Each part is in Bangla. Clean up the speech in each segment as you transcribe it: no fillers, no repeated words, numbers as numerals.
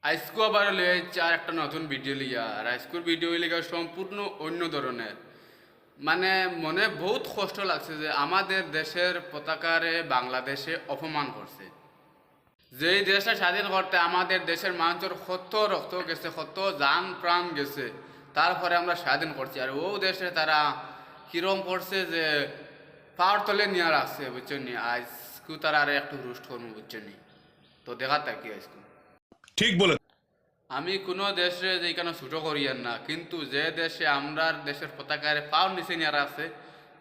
আজকে আবার লইছে আর একটা নতুন ভিডিও লিয়া আর আজকের ভিডিও লিগা সম্পূর্ণ অন্য ধরনের। মানে মনে বহুত কষ্ট লাগছে যে আমাদের দেশের পতাকারে বাংলাদেশে অপমান করছে। যেই দেশটা স্বাধীন করতে আমাদের দেশের মানুষের কত রক্ত গেছে, কত জান প্রাণ গেছে, তারপরে আমরা স্বাধীন করছি। আর ও দেশে তারা কিরম করছে যে পাওয়ার তলে নিয়ে রাখছে, বুঝছেন নি। আজকে তারা আর একটু রুষ্ট করবো, বুঝছেন নি। তো দেখা থাকি আজকে ঠিক বলে। আমি কোনো দেশে যেখানে ছুটো করিয়ান না, কিন্তু যে দেশে আমরার দেশের পতাকারে পাও নিচে নিয়ে আছে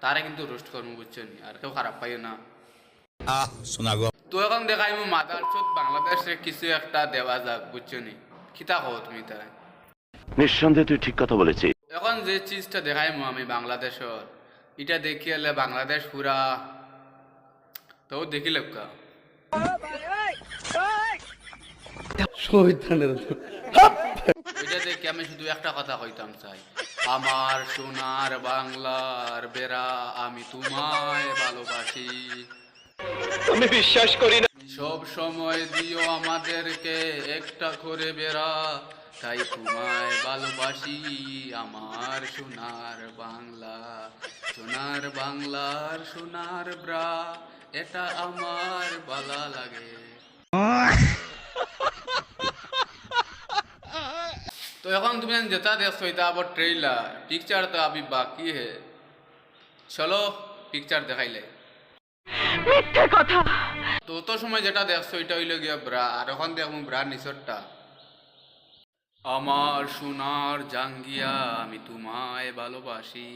তারা কিন্তু রোস্ট করবো, বুঝছেন। আর কেউ খারাপ পাইও না। শোনা গো। তো এখন দেখাই মাদার চোদ বাংলাদেশে কিছু একটা দেওয়া যাক, বুঝছেন। খিতা কো তুমি তাই? নিঃসন্দেহে তুই ঠিক কথা বলেছিস। এখন যে চিজটা দেখাই আমি বাংলাদেশের, এটা দেখি এলে বাংলাদেশ পুরা তো দেখিলে কা এটা দেখে আমি শুধু একটা কথা কইতাম চাই, আমার সোনার বাংলার বেড়া আমি তোমায় ভালোবাসি। আমি বিশ্বাস করি না। সব সময় দিও আমাদেরকে একটা করে বেড়া, তাই তোমায় ভালোবাসি আমার সোনার বাংলা। সোনার বাংলার সোনার ব্রা, এটা আমার ভালো লাগে। তো এখন তুমি যেটা দেখছো এটা আবার ট্রেইলার, পিকচার তো अभी বাকি হে। চলো পিকচার দেখাইলে। মিথ্যে কথা। তো তো সময় যেটা দেখছো এটা হইল গিয়া ব্রা, আর এখন দেখো ব্রার নিচরটা, আমার সোনার জাঙ্গিয়া আমি তোমায় ভালোবাসি।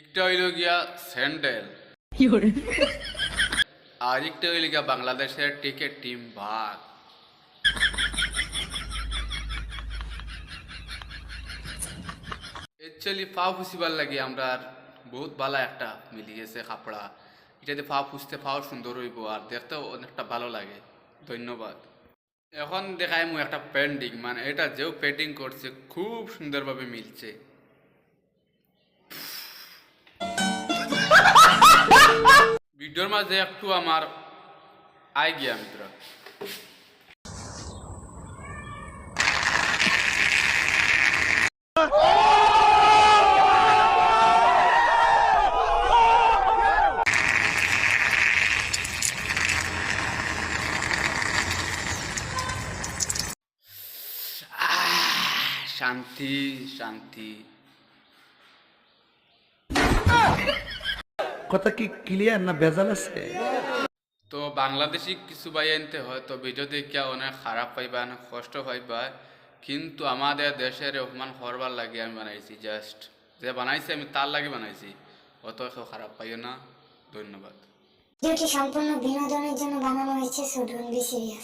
একটা হইল গিয়া স্যান্ডেল, আর একটা হইল গিয়া বাংলাদেশের টিকেট টিম ভাগ। একচুয়ালি পাও ফুসিবার লাগে আমরা বহুত ভালো একটা মিলি গেছে কাপড়া। এটাতে পাও ফুসতে পাও সুন্দর হইব আর দেখতেও অনেকটা ভালো লাগে। ধন্যবাদ। এখন দেখাই মু একটা পেন্টিং, মানে এটা যেও পেন্টিং করছে খুব সুন্দরভাবে মিলছে। ভিডিওর মাঝে একটু আমার আই গিয়া মিত্র। শান্তি শান্তি। কথা কি ক্লিয়ার না ভেজাল আছে? তো বাংলাদেশি কিছু ভাই আনতে হয় তো ভিডিও দেখিয়া অনেক খারাপ পাইবা, অনেক কষ্ট পাইবা, কিন্তু আমাদের দেশের অপমান করবার লাগে আমি বানাইছি। জাস্ট যে বানাইছি আমি তার লাগে বানাইছি, অত কেউ খারাপ পাইও না। ধন্যবাদ। ভিডিওটি সম্পূর্ণ বিনোদনের জন্য বানানো হয়েছে, সো ডোন্ট বি সিরিয়াস।